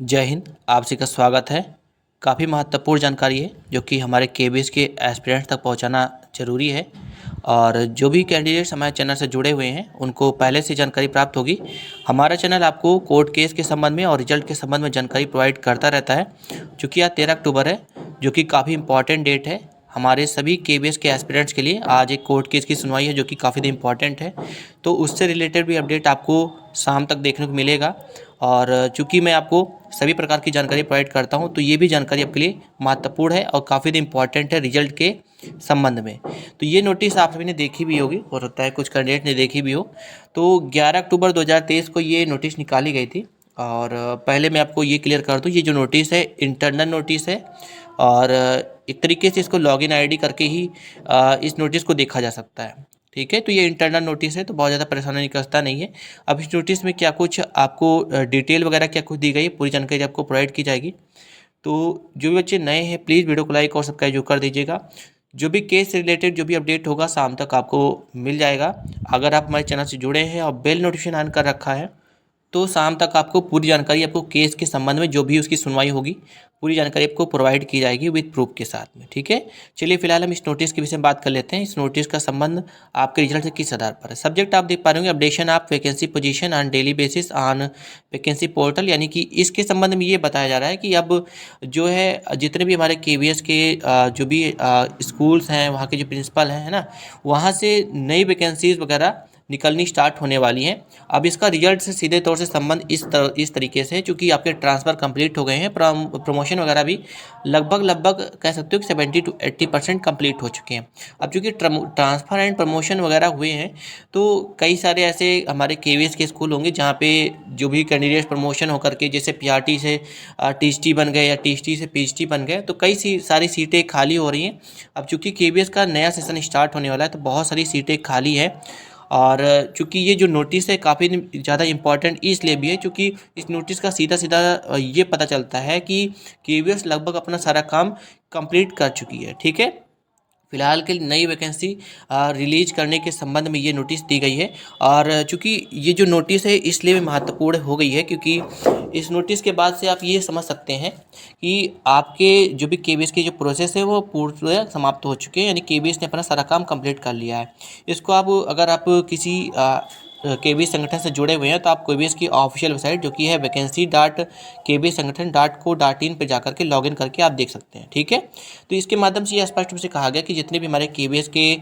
जय हिंद। आप सभी का स्वागत है। काफ़ी महत्वपूर्ण जानकारी है जो कि हमारे केबीएस के एस्पिरेंट्स तक पहुंचाना ज़रूरी है। और जो भी कैंडिडेट्स हमारे चैनल से जुड़े हुए हैं उनको पहले से जानकारी प्राप्त होगी। हमारा चैनल आपको कोर्ट केस के संबंध में और रिजल्ट के संबंध में जानकारी प्रोवाइड करता रहता है। चूँकि आज 13 अक्टूबर है, जो कि काफ़ी इंपॉर्टेंट डेट है हमारे सभी केबीएस के एस्पिरेंट्स के लिए। आज एक कोर्ट केस की सुनवाई है जो कि काफ़ी इंपॉर्टेंट है, तो उससे रिलेटेड भी अपडेट आपको शाम तक देखने को मिलेगा। और चूँकि मैं आपको सभी प्रकार की जानकारी प्रोवाइड करता हूं, तो ये भी जानकारी आपके लिए महत्वपूर्ण है और काफ़ी इंपॉर्टेंट है रिजल्ट के संबंध में। तो ये नोटिस आप सभी ने देखी भी होगी, हो सकता है कुछ कैंडिडेट ने देखी भी हो। तो 11 अक्टूबर 2023 को ये नोटिस निकाली गई थी। और पहले मैं आपको ये क्लियर कर दूँ, ये जो नोटिस है इंटरनल नोटिस है और एक तरीके से इसको लॉगिन आईडी करके ही इस नोटिस को देखा जा सकता है। ठीक है, तो ये इंटरनल नोटिस है, तो बहुत ज़्यादा परेशानी करता नहीं है। अब इस नोटिस में क्या कुछ आपको डिटेल वगैरह क्या कुछ दी गई है, पूरी जानकारी आपको प्रोवाइड की जाएगी। तो जो भी बच्चे नए हैं प्लीज़ वीडियो को लाइक और सब्सक्राइब जो कर दीजिएगा। जो भी केस से रिलेटेड जो भी अपडेट होगा शाम तक आपको मिल जाएगा। अगर आप हमारे चैनल से जुड़े हैं और बेल नोटिफिकेशन ऑन कर रखा है, तो शाम तक आपको पूरी जानकारी आपको केस के संबंध में जो भी उसकी सुनवाई होगी पूरी जानकारी आपको प्रोवाइड की जाएगी विद प्रूफ के साथ में। ठीक है, चलिए फिलहाल हम इस नोटिस के विषय में बात कर लेते हैं। इस नोटिस का संबंध आपके रिजल्ट से किस आधार पर है। सब्जेक्ट आप देख पा रहे होंगे, updation of vacancy position on daily basis on vacancy portal, यानी कि इसके संबंध में ये बताया जा रहा है कि अब जो है जितने भी हमारे केवीएस के जो भी स्कूल्स हैं, वहाँ के जो प्रिंसिपल हैं, है ना, वहाँ से नई वैकेंसीज वगैरह निकलनी स्टार्ट होने वाली हैं। अब इसका रिजल्ट से सीधे तौर से संबंध इस तरीके से है, चूँकि आपके ट्रांसफ़र कंप्लीट हो गए हैं, प्रमोशन वगैरह भी लगभग कह सकते हो कि 70 to 80% कंप्लीट हो चुके हैं। अब चूँकि ट्रांसफ़र एंड प्रमोशन वगैरह हुए हैं, तो कई सारे ऐसे हमारे केवीएस के स्कूल होंगे जहाँ पे जो भी कैंडिडेट प्रमोशन होकर के जैसे पीआरटी से टीएसटी बन गए या टीएसटी से पीएचडी बन गए, तो कई सारी सीटें खाली हो रही हैं। अब चूँकि केवीएस का नया सेशन स्टार्ट होने वाला है, तो बहुत सारी सीटें खाली हैं। और चूँकि ये जो नोटिस है काफ़ी ज़्यादा इम्पॉर्टेंट इसलिए भी है क्योंकि इस नोटिस का सीधा सीधा ये पता चलता है कि केवीएस लगभग अपना सारा काम कंप्लीट कर चुकी है। ठीक है, फिलहाल के लिए नई वैकेंसी रिलीज करने के संबंध में ये नोटिस दी गई है। और चूँकि ये जो नोटिस है इसलिए भी महत्वपूर्ण हो गई है क्योंकि इस नोटिस के बाद से आप ये समझ सकते हैं कि आपके जो भी केबीएस की जो प्रोसेस है वो पूर्ण समाप्त हो चुके हैं, यानी केबीएस ने अपना सारा काम कंप्लीट कर लिया है। इसको आप अगर आप किसी केबीएस संगठन से जुड़े हुए हैं तो आप केबीएस की ऑफिशियल वेबसाइट जो कि है vacancy.kbssangathan.co.in पे जाकर के लॉगिन करके आप देख सकते हैं। ठीक है, तो इसके माध्यम से यह स्पष्ट रूप से कहा गया कि जितने भी हमारे केबीएस के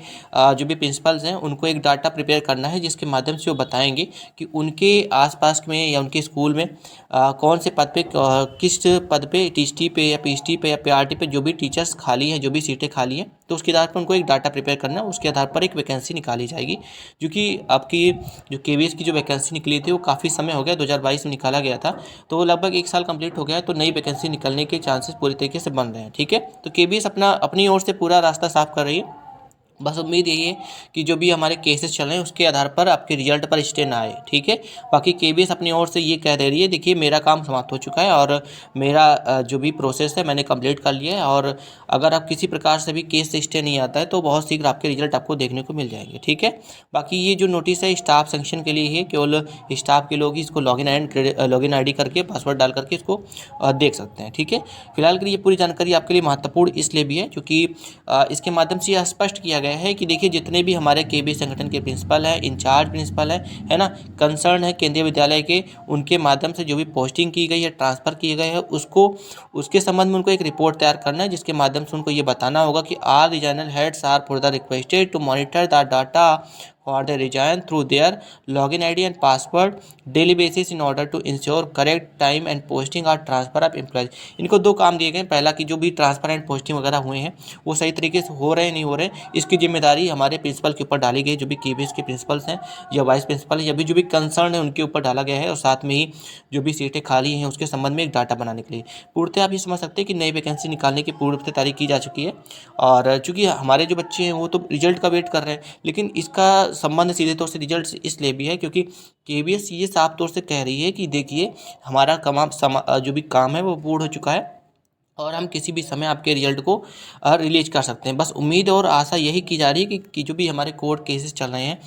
जो भी प्रिंसिपल्स हैं उनको एक डाटा प्रिपेयर करना है, जिसके माध्यम से वो बताएंगे कि उनके आसपास में या उनके स्कूल में कौन से पद पे किस पद पे टीएसटी पे या पीएचडी पे या पीआरटी पे जो भी टीचर्स खाली हैं, जो भी सीटें खाली हैं, तो उसके आधार पर उनको एक डाटा प्रिपेयर करना है। उसके आधार पर एक वैकेंसी निकाली जाएगी, जो कि आपकी जो केवीएस की जो वैकेंसी निकली थी वो काफ़ी समय हो गया, 2022 में निकाला गया था, तो वो लगभग 1 साल कंप्लीट हो गया है। तो नई वैकेंसी निकलने के चांसेस पूरी तरीके से बन रहे हैं। ठीक है, तो केवीएस अपनी ओर से पूरा रास्ता साफ कर रही है। बस उम्मीद यही है कि जो भी हमारे केसेस चल रहे हैं उसके आधार पर आपके रिजल्ट पर स्टे ना आए। ठीक है, बाकी केबीएस अपनी ओर से ये कह दे रही है, देखिए मेरा काम समाप्त हो चुका है और मेरा जो भी प्रोसेस है मैंने कंप्लीट कर लिया है, और अगर आप किसी प्रकार से भी केस से स्टे नहीं आता है तो बहुत शीघ्र आपके रिजल्ट आपको देखने को मिल जाएंगे। ठीक है, बाकी ये जो नोटिस है स्टाफ सेक्शन के लिए है, केवल स्टाफ के लोग ही इसको लॉगिन आई डी करके पासवर्ड डाल करके इसको देख सकते हैं। ठीक है, फिलहाल के लिए पूरी जानकारी आपके लिए महत्वपूर्ण इसलिए भी है क्योंकि इसके माध्यम से यह स्पष्ट किया गया है कि देखिए जितने भी हमारे केबीएस संगठन के प्रिंसिपल हैं, इंचार्ज प्रिंसिपल हैं, है ना, कंसर्न है केंद्रीय विद्यालय के, उनके माध्यम से जो भी पोस्टिंग की गई है, ट्रांसफ़र किए गए हैं, उसको उसके संबंध में उनको एक रिपोर्ट तैयार करना है, जिसके माध्यम से उनको ये बताना होगा कि all regional heads are further requested to monitor the data for the region through their login ID and password daily basis in order to ensure correct time and posting or transfer of employees। इनको दो काम दिए गए। पहला कि जो भी transfer and posting वगैरह हुए हैं वो सही तरीके से हो रहे हैं नहीं हो रहे, इसकी जिम्मेदारी हमारे प्रिंसिपल के ऊपर डाली गई, जो भी केबीएस के प्रिंसिपल्स हैं या वाइस प्रिंसिपल है या भी जो भी कंसर्न है उनके ऊपर डाला गया है। और साथ में ही जो भी सीटें खाली हैं उसके संबंध में एक डाटा बनाने के लिए पूर्णतः आप ये समझ सकते हैं कि नई वैकेंसी निकालने की पूर्ण रूप से तैयारी की जा चुकी है। और चूँकि हमारे जो बच्चे हैं वो तो रिजल्ट का वेट कर रहे हैं, लेकिन इसका संबंध सीधे तौर से रिजल्ट से इसलिए भी है क्योंकि केबीएस ये साफ तौर से कह रही है कि देखिए हमारा जो भी काम है वो पूर्ण हो चुका है और हम किसी भी समय आपके रिजल्ट को रिलीज कर सकते हैं। बस उम्मीद और आशा यही की जा रही है कि जो भी हमारे कोर्ट केसेस चल रहे हैं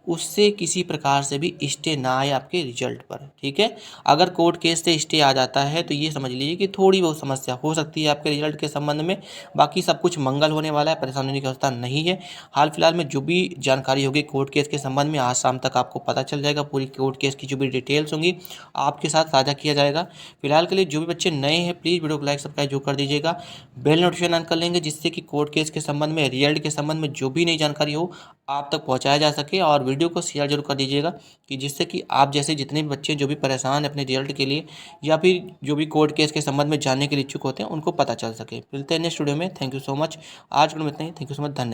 उससे किसी प्रकार से भी स्टे ना आए आपके रिजल्ट पर। ठीक है, अगर कोर्ट केस से स्टे आ जाता है तो ये समझ लीजिए कि थोड़ी बहुत समस्या हो सकती है आपके रिजल्ट के संबंध में, बाकी सब कुछ मंगल होने वाला है, परेशान होने की अवस्था नहीं है। हाल फिलहाल में जो भी जानकारी होगी कोर्ट केस के संबंध में आज शाम तक आपको पता चल जाएगा। पूरी कोर्ट केस की जो भी डिटेल्स होंगी आपके साथ साझा किया जाएगा। फिलहाल के लिए जो भी बच्चे नए हैं प्लीज़ वीडियो को लाइक सब्सक्राइब जो कर दीजिएगा, बेल नोटिफिकेशन ऑन कर लेंगे, जिससे कि कोर्ट केस के संबंध में, रिजल्ट के संबंध में जो भी नई जानकारी हो आप तक पहुंचाया जा सके। और वीडियो को शेयर जरूर कर दीजिएगा कि जिससे कि आप जैसे जितने भी बच्चे जो भी परेशान हैं अपने रिजल्ट के लिए या फिर जो भी कोर्ट केस के संबंध में जानने के लिए इच्छुक होते हैं उनको पता चल सके। मिलते हैं नेक्स्ट वीडियो में। Thank you so much. आज के लिए इतना ही। Thank you so much. धन्यवाद।